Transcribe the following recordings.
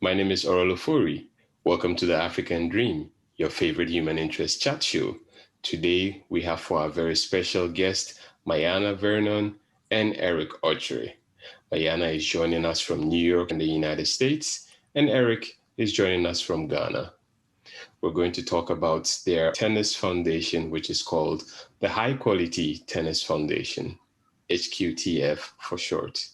My name is Ofori. Welcome to the African Dream, your favorite human interest chat show. Today, we have for our very special guest, Mayana Vernon and Eric Okyere. Mayana is joining us from New York in the United States, and Eric is joining us from Ghana. We're going to talk about their tennis foundation, which is called the High Quality Tennis Foundation, HQTF for short.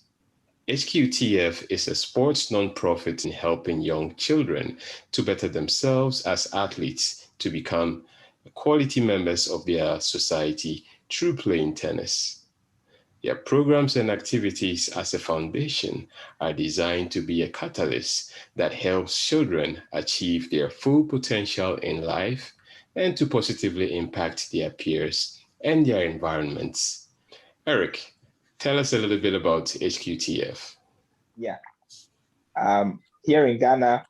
HQTF is a sports nonprofit in helping young children to better themselves as athletes to become quality members of their society through playing tennis. Their programs and activities as a foundation are designed to be a catalyst that helps children achieve their full potential in life and to positively impact their peers and their environments. Eric, tell us a little bit about HQTF. Yeah. Here in Ghana,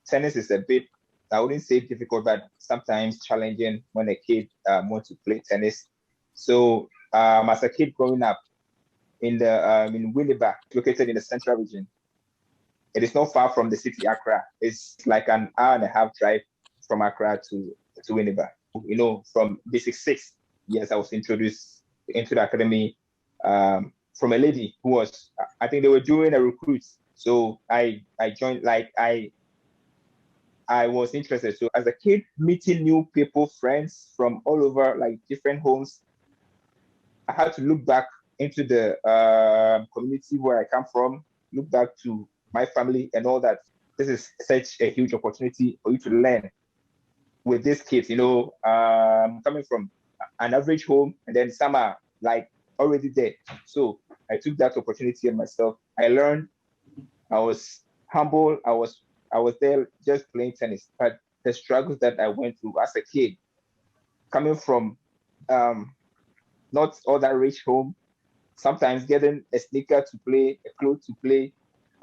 tennis is a bit, I wouldn't say difficult, but sometimes challenging when a kid wants to play tennis. So as a kid growing up in Winneba, located in the central region, it is not far from the city Accra. It's like an hour and a half drive from Accra to Winneba. You know, from basic 6 years, I was introduced into the academy from a lady who was, I think they were doing a recruit. So I joined, like I was interested. So as a kid, meeting new people, friends from all over, like different homes, I had to look back into the community where I come from, look back to my family and all that. This is such a huge opportunity for you to learn with these kids, you know, coming from an average home, and then some are like already there. So I took that opportunity on myself. I learned, I was humble, I was there just playing tennis, but the struggles that I went through as a kid, coming from not all that rich home, sometimes getting a sneaker to play, a clothes to play,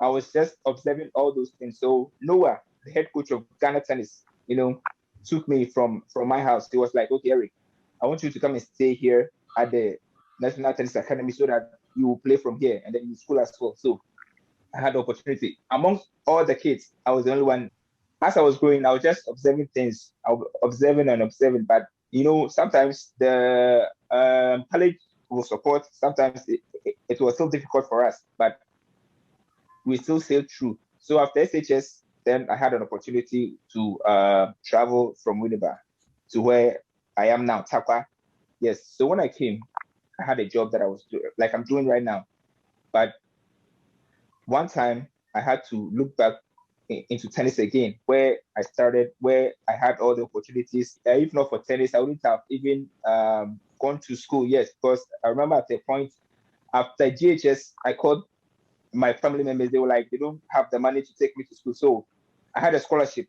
I was just observing all those things. So Noah, the head coach of Ghana Tennis, you know, took me from my house. He was like, okay, Eric, I want you to come and stay here at the National Tennis Academy so that you will play from here and then you school as well. So I had the opportunity. Amongst all the kids, I was the only one. As I was growing, I was just observing things, observing and observing. But, you know, sometimes the college will support. Sometimes it was still difficult for us, but we still sailed through. So after SHS, then I had an opportunity to travel from Winneba to where I am now, Takwa. Yes. So when I came, I had a job that I was doing, like I'm doing right now. But one time I had to look back into tennis again, where I started, where I had all the opportunities. If not for tennis, I wouldn't have even gone to school. Yes, because I remember at the point after GHS, I called my family members. They were like, they don't have the money to take me to school. So I had a scholarship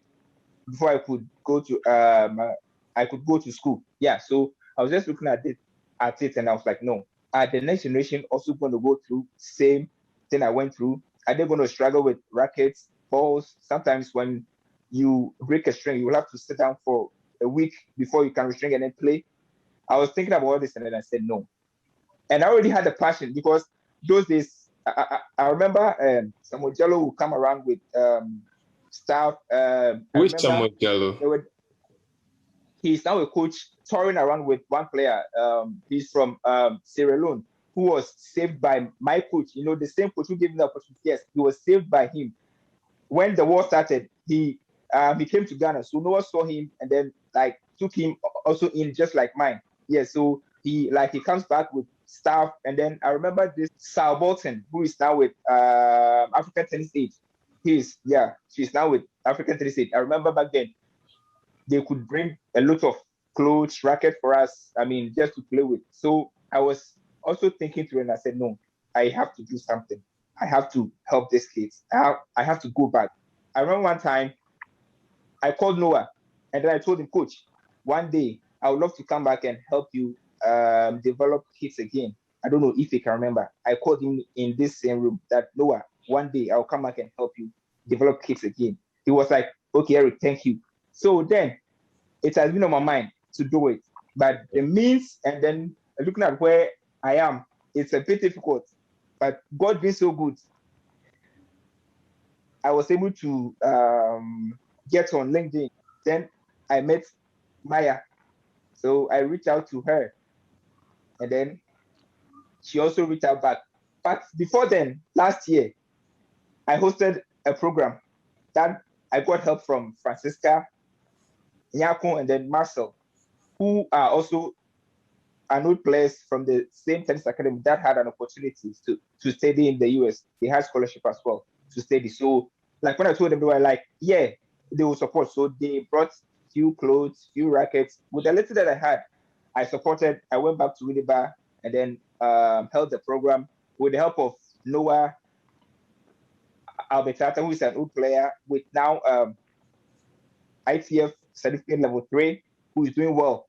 before I could go to school. Yeah, so I was just looking at it, and I was like, no, are the next generation also going to go through same thing I went through? Are they going to struggle with rackets, balls? Sometimes when you break a string, you will have to sit down for a week before you can restring and then play. I was thinking about all this, and then I said no. And I already had the passion because those days, I remember Samuel Jello would come around with stuff. Which Samuel Jello? He's now a coach touring around with one player. He's from Sierra Leone, who was saved by my coach. You know, the same coach who gave him the opportunity. Yes, he was saved by him. When the war started, he came to Ghana. So Noah saw him and then like took him also in just like mine. Yeah, so he comes back with staff. And then I remember this Sal Bolton, who is now with African Tennis Aid. She's now with African Tennis Aid. I remember back then, they could bring a lot of clothes, racket for us. I mean, just to play with. So I was also thinking through, and I said, no, I have to do something. I have to help these kids. I have to go back. I remember one time I called Noah, and then I told him, Coach, one day I would love to come back and help you develop kids again. I don't know if he can remember. I called him in this same room that, Noah, one day I'll come back and help you develop kids again. He was like, okay, Eric, thank you. So then it has been on my mind to do it. But the means, and then looking at where I am, it's a bit difficult. But God being so good. I was able to get on LinkedIn. Then I met Maya. So I reached out to her. And then she also reached out back. But before then, last year, I hosted a program that I got help from Francisca, Nyako, and then Marcel, who are also old players from the same tennis academy that had an opportunity to study in the US. They had scholarship as well to study. So like when I told them, they were like, yeah, they will support. So they brought few clothes, few rackets. With the little that I had, I supported. I went back to Winneba and then held the program with the help of Noah Albertata, who is an old player with now ITF certificate level 3, who is doing well.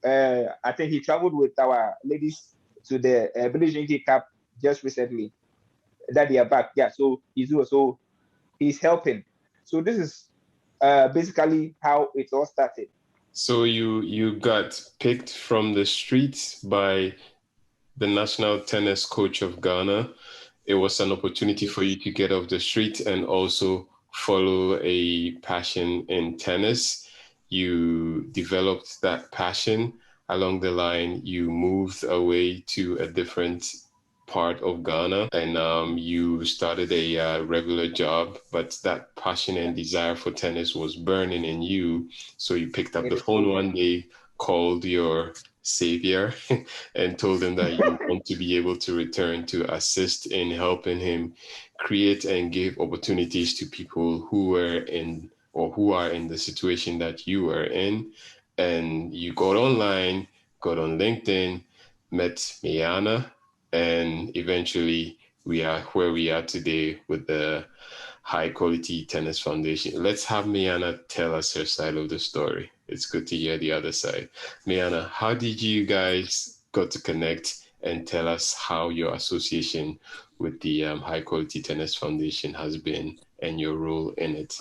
I think he traveled with our ladies to the British Unity Cup just recently. That they are back. Yeah, so he's helping. So this is basically how it all started. So you got picked from the streets by the national tennis coach of Ghana. It was an opportunity for you to get off the street and also follow a passion in tennis. You developed that passion. Along the line, you moved away to a different part of Ghana and you started a regular job, but that passion and desire for tennis was burning in you. So you picked up the phone one day, called your savior and told him that you want to be able to return to assist in helping him create and give opportunities to people who were in or who are in the situation that you were in. And you got online, got on LinkedIn, met Miana, and eventually we are where we are today with the High Quality Tennis Foundation. Let's have Miana tell us her side of the story. It's good to hear the other side. Miana, how did you guys got to connect, and tell us how your association with the High Quality Tennis Foundation has been and your role in it?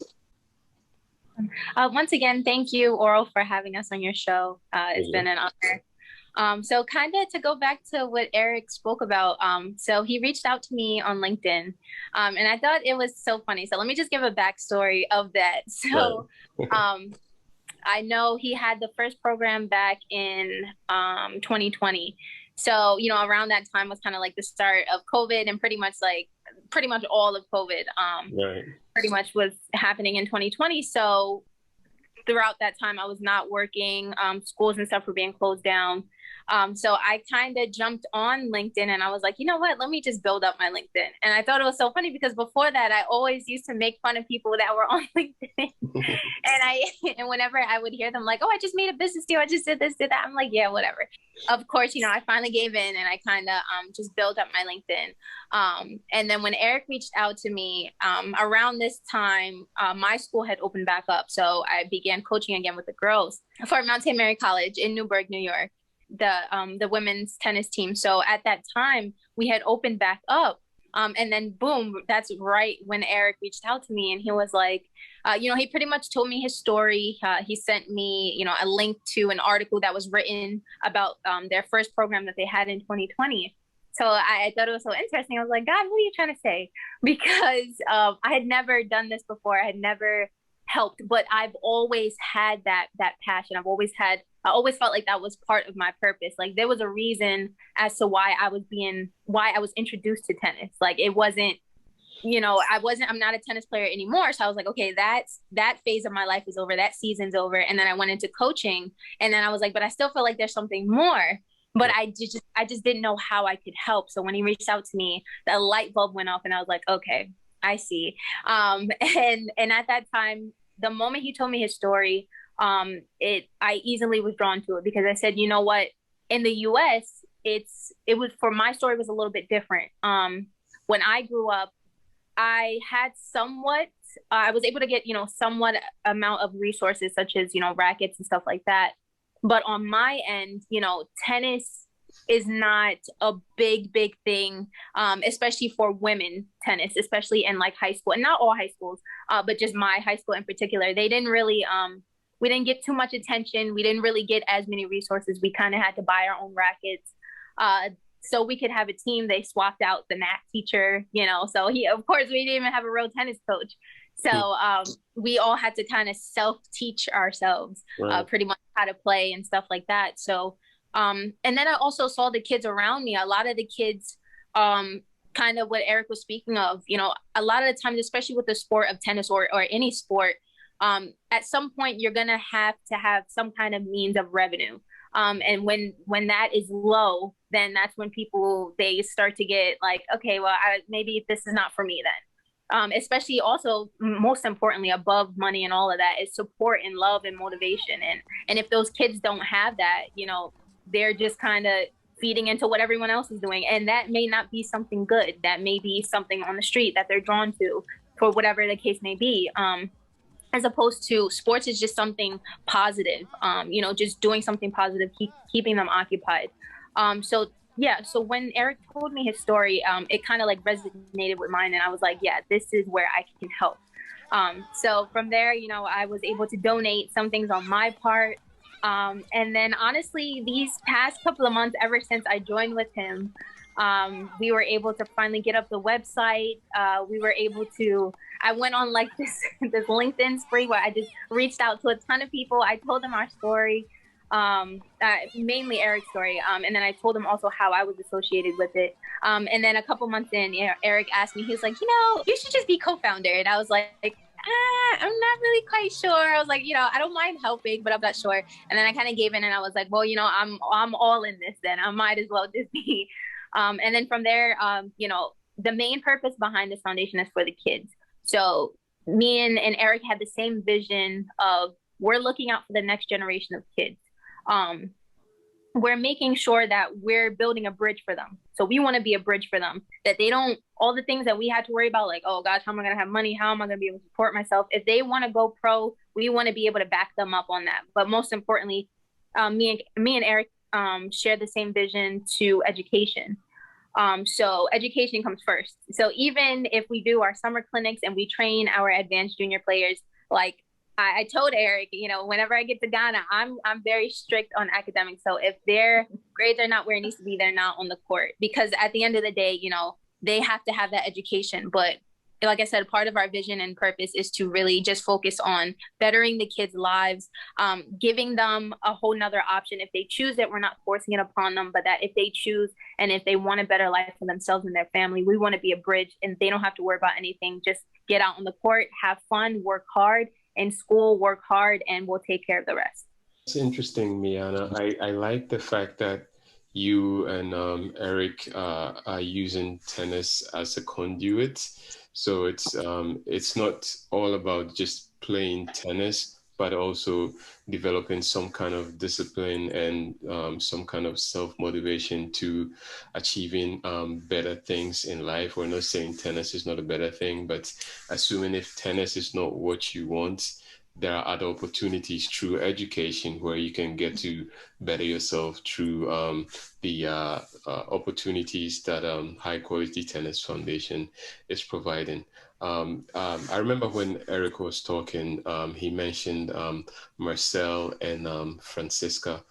Once again, thank you, Oral, for having us on your show. It's been an honor. So kind of to go back to what Eric spoke about, so he reached out to me on LinkedIn, and I thought it was so funny. So let me just give a backstory of that. So I know he had the first program back in 2020. So, you know, around that time was kind of like the start of COVID, and pretty much all of COVID pretty much was happening in 2020. So throughout that time, I was not working. Schools and stuff were being closed down. So I kind of jumped on LinkedIn and I was like, you know what, let me just build up my LinkedIn. And I thought it was so funny because before that, I always used to make fun of people that were on LinkedIn. and whenever I would hear them like, oh, I just made a business deal, I just did this, did that. I'm like, yeah, whatever. Of course, you know, I finally gave in and I kind of just built up my LinkedIn. And then when Eric reached out to me around this time, my school had opened back up. So I began coaching again with the girls for Mount St. Mary College in Newburgh, New York, the women's tennis team. So at that time we had opened back up. And then boom, that's right when Eric reached out to me and he was like, you know, he pretty much told me his story. He sent me, you know, a link to an article that was written about their first program that they had in 2020. So I thought it was so interesting. I was like, God, what are you trying to say? Because I had never done this before. I had never helped, but I've always had that passion. I always felt like that was part of my purpose. Like there was a reason as to why I was introduced to tennis. Like it wasn't, you know, I'm not a tennis player anymore. So I was like, okay, that phase of my life is over. That season's over. And then I went into coaching and then I was like, but I still feel like there's something more. But I just didn't know how I could help. So when he reached out to me, the light bulb went off and I was like, okay, I see. And at that time, the moment he told me his story, I easily was drawn to it because I said, you know what, in the US, my story was a little bit different. When I grew up, I had I was able to get, you know, somewhat amount of resources such as, you know, rackets and stuff like that. But on my end, you know, tennis is not a big thing, especially for women tennis, especially in like high school, and not all high schools, but just my high school in particular. They didn't really, we didn't get too much attention. We didn't really get as many resources. We kind of had to buy our own rackets. so we could have a team, they swapped out the math teacher, you know, so of course, we didn't even have a real tennis coach. So we all had to kind of self-teach ourselves, pretty much how to play and stuff like that. So, and then I also saw the kids around me. A lot of the kids, kind of what Eric was speaking of, you know, a lot of the times, especially with the sport of tennis or any sport, at some point you're going to have some kind of means of revenue. And when that is low, then that's when people, they start to get like, okay, well, maybe this is not for me then. Especially also, most importantly, above money and all of that is support and love and motivation. And if those kids don't have that, you know, they're just kind of feeding into what everyone else is doing. And that may not be something good. That may be something on the street that they're drawn to for whatever the case may be. As opposed to sports is just something positive, you know, just doing something positive, keeping them occupied. So when Eric told me his story, it kind of like resonated with mine, and I was like, yeah, this is where I can help. So from there, you know, I was able to donate some things on my part. And then honestly, these past couple of months, ever since I joined with him, we were able to finally get up the website. We were able to, I went on like this LinkedIn spree where I just reached out to a ton of people. I told them our story, mainly Eric's story. And then I told them also how I was associated with it. And then a couple months in, you know, Eric asked me, he was like, you know, you should just be co-founder. And I was like, I'm not really quite sure. I was like, you know, I don't mind helping, but I'm not sure. And then I kind of gave in and I was like, well, you know, I'm all in this then. I might as well just be. And then from there, you know, the main purpose behind this foundation is for the kids. So me and Eric had the same vision of, we're looking out for the next generation of kids. We're making sure that we're building a bridge for them. So we want to be a bridge for them, that they don't, all the things that we had to worry about, like, oh gosh, how am I going to have money? How am I going to be able to support myself? If they want to go pro, we want to be able to back them up on that. But most importantly, me and Eric share the same vision to education. So education comes first. So even if we do our summer clinics and we train our advanced junior players, like I told Eric, you know, whenever I get to Ghana, I'm very strict on academics. So if their grades are not where it needs to be, they're not on the court, because at the end of the day, you know, they have to have that education. But like I said, part of our vision and purpose is to really just focus on bettering the kids' lives, giving them a whole nother option. If they choose it, we're not forcing it upon them, but that if they choose and if they want a better life for themselves and their family, we want to be a bridge, and they don't have to worry about anything. Just get out on the court, have fun, work hard, in school, work hard, and we'll take care of the rest. It's interesting, Miana. I like the fact that you and Eric are using tennis as a conduit. So it's not all about just playing tennis, but also developing some kind of discipline and some kind of self-motivation to achieving better things in life. We're not saying tennis is not a better thing, but assuming if tennis is not what you want, there are other opportunities through education where you can get to better yourself through the opportunities that High Quality Tennis Foundation is providing. I remember when Eric was talking, he mentioned Marcel and Francisca.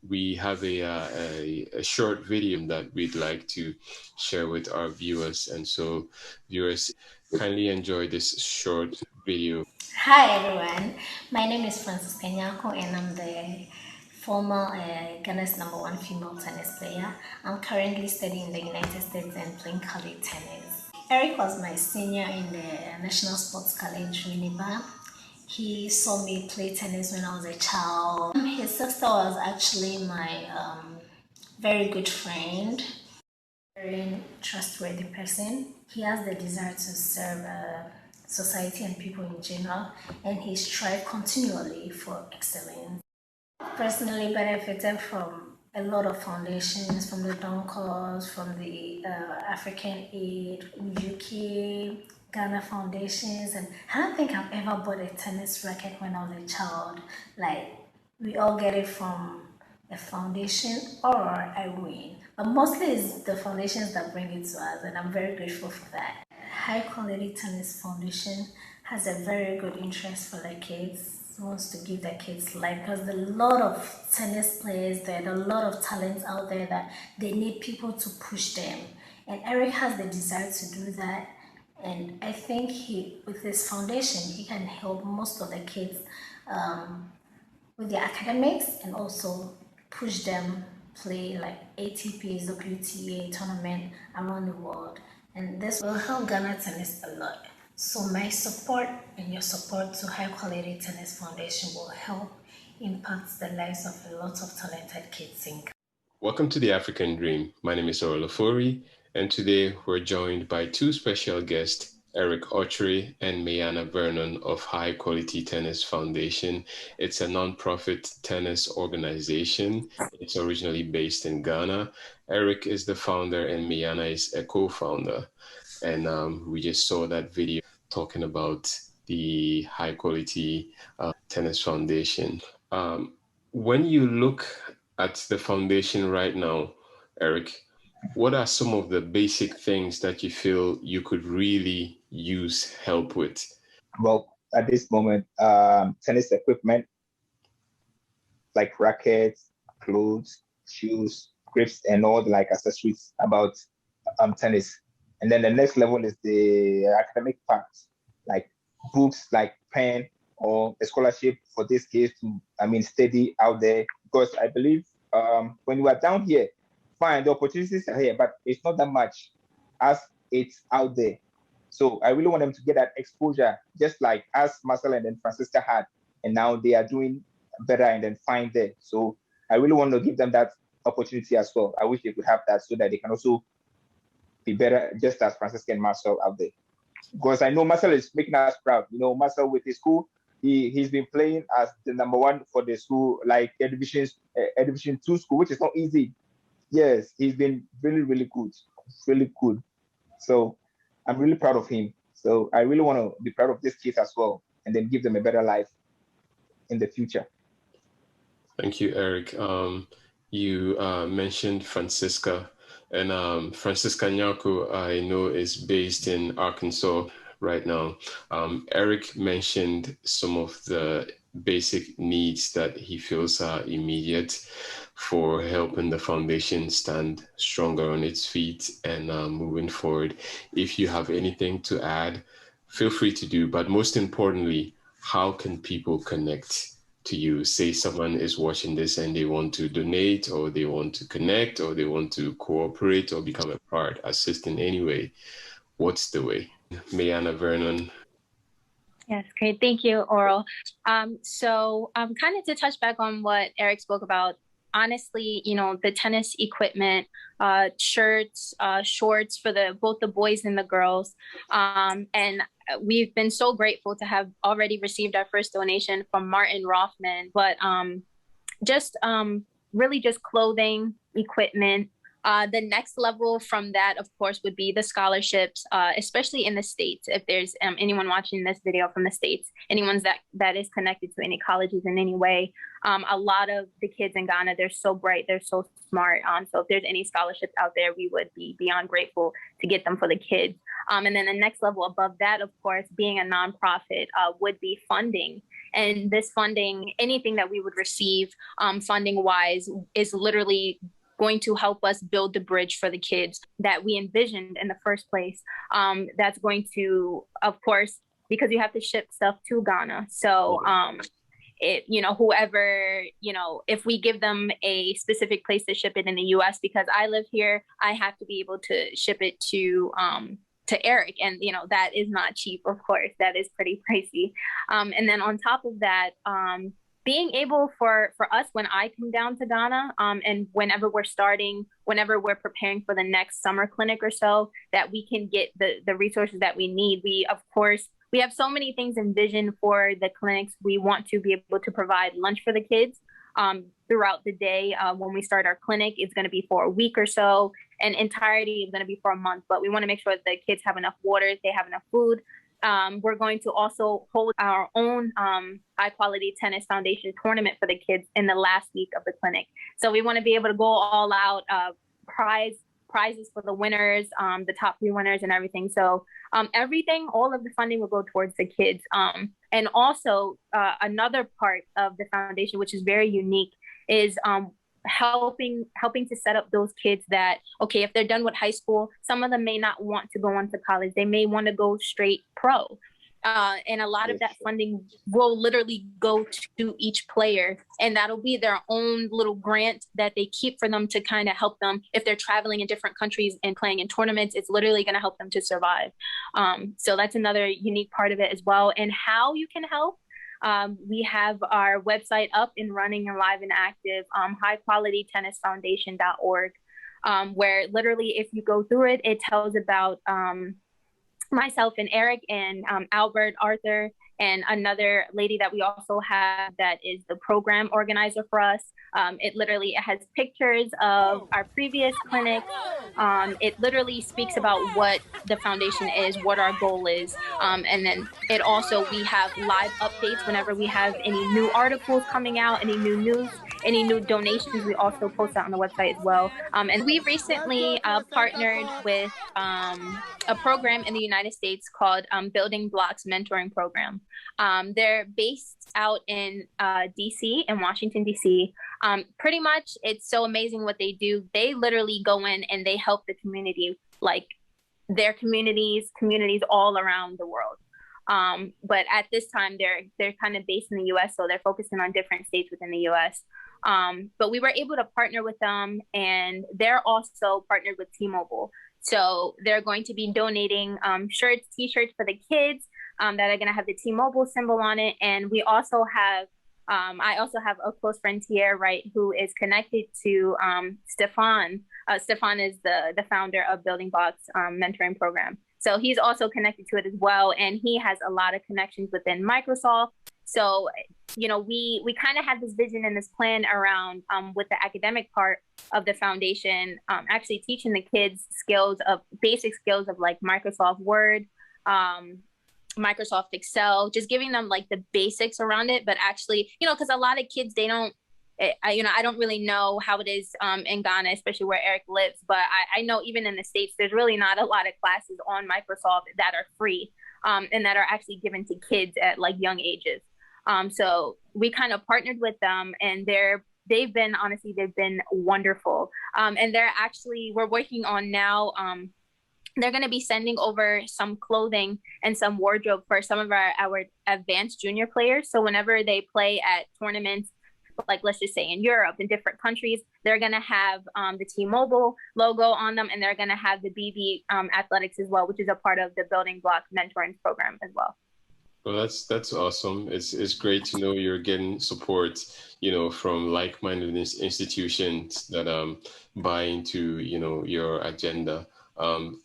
We have a short video that we'd like to share with our viewers. And so viewers, kindly enjoy this short video. Hi everyone, my name is Francisca Nyako and I'm the former Ghana's #1 female tennis player. I'm currently studying in the United States and playing college tennis. Eric was my senior in the National Sports College, Winneba. He saw me play tennis when I was a child. His sister was actually my very good friend, very trustworthy person. He has the desire to serve society and people in general, and he strives continually for excellence. Personally benefited from a lot of foundations, from the Dawn Cause, from the African Aid, UK, Ghana Foundations, and I don't think I've ever bought a tennis racket when I was a child. Like, we all get it from a foundation or I win, but mostly it's the foundations that bring it to us, and I'm very grateful for that. High Quality Tennis Foundation has a very good interest for the kids. He wants to give the kids life because there are a lot of tennis players, there are a lot of talents out there that they need people to push them. And Eric has the desire to do that. And I think with his foundation, he can help most of the kids with their academics and also push them play like ATPs, WTA tournament around the world. And this will help Ghana tennis a lot. So my support and your support to High Quality Tennis Foundation will help impact the lives of a lot of talented kids in Ghana. Welcome to the African Dream. My name is Ofori, and today we're joined by two special guests, Eric Okyere and Winneba Vernon of High Quality Tennis Foundation. It's a non-profit tennis organization. It's originally based in Ghana. Eric is the founder and Winneba is a co-founder. And we just saw that video talking about the High Quality Tennis Foundation. When you look at the foundation right now, Eric, what are some of the basic things that you feel you could really use help with? Well, at this moment, tennis equipment like rackets, clothes, shoes, grips, and all the like accessories about tennis. And then the next level is the academic part, like books, like pen, or a scholarship for this kids to, study out there. Because I believe when we are down here, fine, the opportunities are here, but it's not that much as it's out there. So I really want them to get that exposure, just like as Marcel and then Francisca had, and now they are doing better and then fine there. So I really want to give them that opportunity as well. I wish they could have that so that they can also be better, just as Francisca and Marcel out there. Because I know Marcel is making us proud. You know, Marcel with his school, he's been playing as the #1 for the school, like a Division 2 school, which is not easy. Yes, he's been really, really good, really good. So I'm really proud of him. So I really want to be proud of these kids as well, and then give them a better life in the future. Thank you, Eric. You mentioned Francisca, and Francisca Nyako, I know, is based in Arkansas right now. Eric mentioned some of the basic needs that he feels are immediate for helping the foundation stand stronger on its feet and moving forward. If you have anything to add, feel free to do. But most importantly, how can people connect to you? Say someone is watching this and they want to donate, or they want to connect, or they want to cooperate or become a part, assist in any way. What's the way? Winneba Vernon. Yes, great. Thank you, Oral. So kind of to touch back on what Eric spoke about, honestly, you know, the tennis equipment, shirts, shorts for both the boys and the girls. And we've been so grateful to have already received our first donation from Martin Rothman, but really just clothing, equipment. The next level from that, of course, would be the scholarships, especially in the States. If there's anyone watching this video from the States, anyone that is connected to any colleges in any way, a lot of the kids in Ghana, they're so bright, they're so smart. So if there's any scholarships out there, we would be beyond grateful to get them for the kids. And then the next level above that, of course, being a nonprofit, would be funding. And this funding, anything that we would receive funding-wise, is literally going to help us build the bridge for the kids that we envisioned in the first place. That's going to, of course, because you have to ship stuff to Ghana. So, whoever, if we give them a specific place to ship it in the US, because I live here, I have to be able to ship it to Eric. And, that is not cheap, of course, that is pretty pricey. And then on top of that, being able for us, when I come down to Ghana, and whenever we're preparing for the next summer clinic or so, that we can get the resources that we need. We have so many things envisioned for the clinics. We want to be able to provide lunch for the kids throughout the day. When we start our clinic, it's going to be for a week or so, and entirety is going to be for a month. But we want to make sure that the kids have enough water, they have enough food. We're going to also hold our own High Quality Tennis Foundation tournament for the kids in the last week of the clinic. So we want to be able to go all out, prize prizes for the winners, the top 3 winners and everything. So everything, all of the funding will go towards the kids. And also another part of the foundation, which is very unique, is helping to set up those kids that, okay, if they're done with high school, some of them may not want to go on to college. They may want to go straight pro. And a lot of that funding will literally go to each player, and that'll be their own little grant that they keep for them to kind of help them if they're traveling in different countries and playing in tournaments. It's literally going to help them to survive. So that's another unique part of it as well. And how you can help, we have our website up and running and live and active, highqualitytennisfoundation.org, where literally if you go through it, it tells about myself and Eric and Albert, Arthur, and another lady that we also have that is the program organizer for us. It has pictures of our previous clinic. It literally speaks about what the foundation is, what our goal is. And then we have live updates whenever we have any new articles coming out, any new news, any new donations. We also post that on the website as well. And we recently partnered with a program in the United States called Building Blocks Mentoring Program. They're based out in DC, in Washington, DC. Pretty much, it's so amazing what they do. They literally go in and they help the community, like their communities all around the world. But at this time, they're kind of based in the US, so they're focusing on different states within the US. But we were able to partner with them, and they're also partnered with T-Mobile. So they're going to be donating shirts, T-shirts for the kids that are going to have the T-Mobile symbol on it. And we also have, I also have a close friend here, right, who is connected to Stefan. Stefan is the founder of Building Blocks Mentoring Program. So he's also connected to it as well. And he has a lot of connections within Microsoft. So, you know, we kind of had this vision and this plan around with the academic part of the foundation, actually teaching the kids basic skills of like Microsoft Word, Microsoft Excel, just giving them like the basics around it. But actually, you know, because a lot of kids, they don't, I don't really know how it is in Ghana, especially where Eric lives. But I know even in the States, there's really not a lot of classes on Microsoft that are free and that are actually given to kids at like young ages. So we kind of partnered with them, and they've been wonderful. And we're working on now, they're going to be sending over some clothing and some wardrobe for some of our advanced junior players. So whenever they play at tournaments, like let's just say in Europe, in different countries, they're going to have the T-Mobile logo on them, and they're going to have the BB Athletics as well, which is a part of the Building Block Mentoring Program as well. Well, that's awesome. It's great to know you're getting support, you know, from like-minded institutions that buy into, you know, your agenda.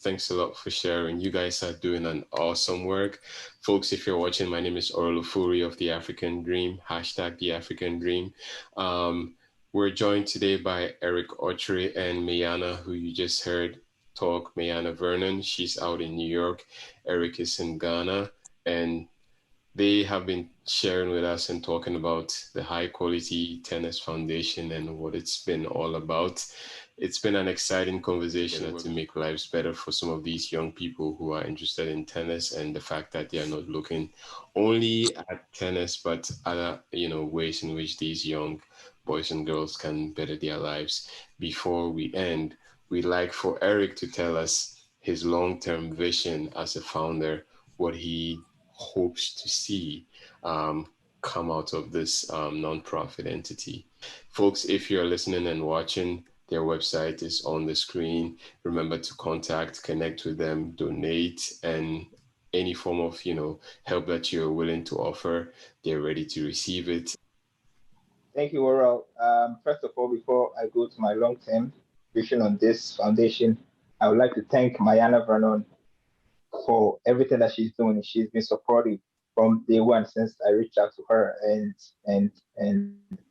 Thanks a lot for sharing. You guys are doing an awesome work. Folks, if you're watching, my name is Ofori of The African Dream, #The African Dream. We're joined today by Eric Okyere and Mayana, who you just heard talk. Mayana Vernon, she's out in New York. Eric is in Ghana, and they have been sharing with us and talking about the High Quality Tennis Foundation and what it's been all about. It's been an exciting conversation to make lives better for some of these young people who are interested in tennis, and the fact that they are not looking only at tennis, but other, you know, ways in which these young boys and girls can better their lives. Before we end, we'd like for Eric to tell us his long-term vision as a founder, what he hopes to see come out of this nonprofit entity. Folks, if you're listening and watching, their website is on the screen. Remember to connect with them, donate, and any form of, you know, help that you're willing to offer, they're ready to receive it. Thank you, Oral. First of all, before I go to my long-term vision on this foundation, I would like to thank Mayana Vernon for everything that she's doing. She's been supportive from day one since I reached out to her, and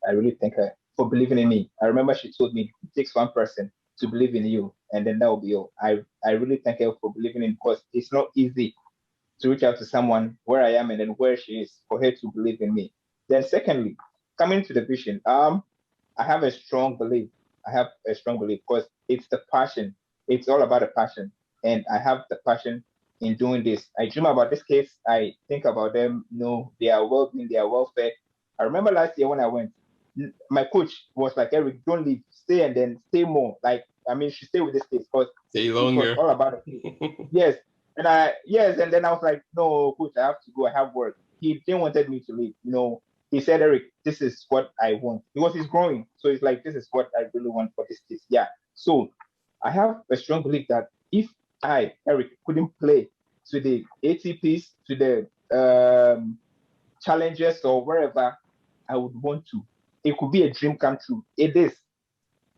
I really thank her for believing in me. I remember she told me it takes one person to believe in you, and then that will be all. I really thank her for believing in, because it's not easy to reach out to someone where I am and then where she is for her to believe in me. Then secondly, coming to the vision, I have a strong belief because it's the passion it's all about a passion, and I have the passion in doing this. I dream about these kids. I think about them, their well-being, their welfare. I remember last year when I went, my coach was like, Eric, don't leave, stay and then stay more. Like, I mean, you should stay with this kids because stay longer. It was all about the kids. Yes. And then I was like, no, coach, I have to go. I have work. He didn't wanted me to leave. He said, Eric, this is what I want, because he's growing. So it's like, this is what I really want for this kids. Yeah. So I have a strong belief that if I, Eric, couldn't play to the ATPs, to the challenges or wherever, I would want to. It could be a dream come true. It is.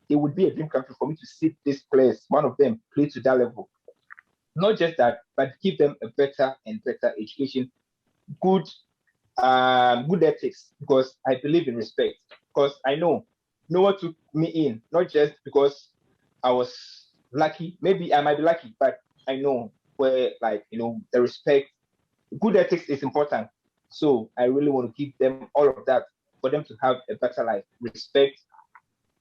It would be a dream come true for me to see this players, one of them, play to that level. Not just that, but give them a better and better education, good ethics, because I believe in respect. Because I know no one took me in, not just because I was lucky. Maybe I might be lucky, but I know where, the respect, good ethics is important. So I really want to give them all of that for them to have a better life. Respect,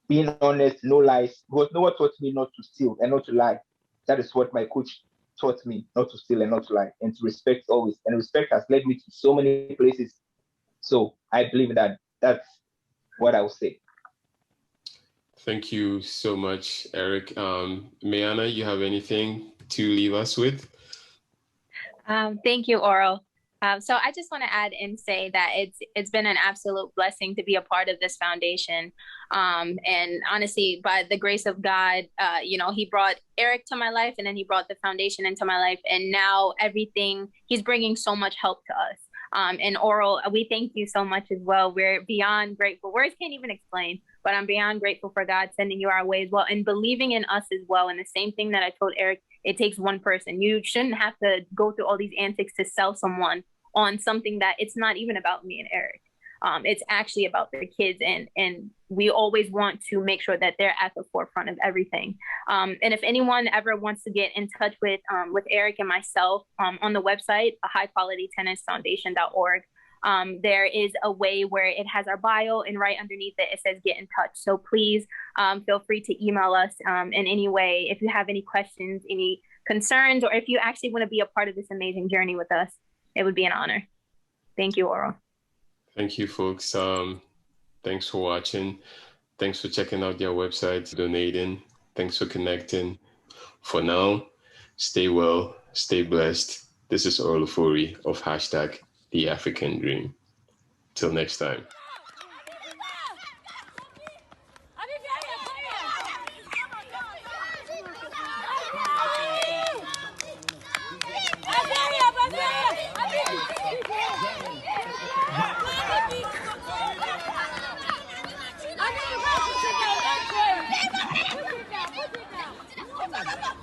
being honest, no lies. Because no one taught me not to steal and not to lie. That is what my coach taught me, not to steal and not to lie, and to respect always. And respect has led me to so many places. So I believe that that's what I would say. Thank you so much, Eric. Mayana, you have anything to leave us with? Thank you, Oral. So I just want to add and say that it's been an absolute blessing to be a part of this foundation. And honestly, by the grace of God, he brought Eric to my life, and then he brought the foundation into my life. And now he's bringing so much help to us. And Oral, we thank you so much as well. We're beyond grateful. Words can't even explain, but I'm beyond grateful for God sending you our way as well and believing in us as well. And the same thing that I told Eric, it takes one person. You shouldn't have to go through all these antics to sell someone on something that it's not even about me and Eric. It's actually about the kids, and we always want to make sure that they're at the forefront of everything. And if anyone ever wants to get in touch with Eric and myself, on the website, highqualitytennisfoundation.org, there is a way where it has our bio, and right underneath it says get in touch. So please feel free to email us in any way if you have any questions, any concerns, or if you actually want to be a part of this amazing journey with us. It would be an honor. Thank you, Oral. Thank you, folks. Thanks for watching. Thanks for checking out their website, donating. Thanks for connecting. For now, stay well, stay blessed. This is Oral Ofori of #The African Dream. Till next time. Put it down.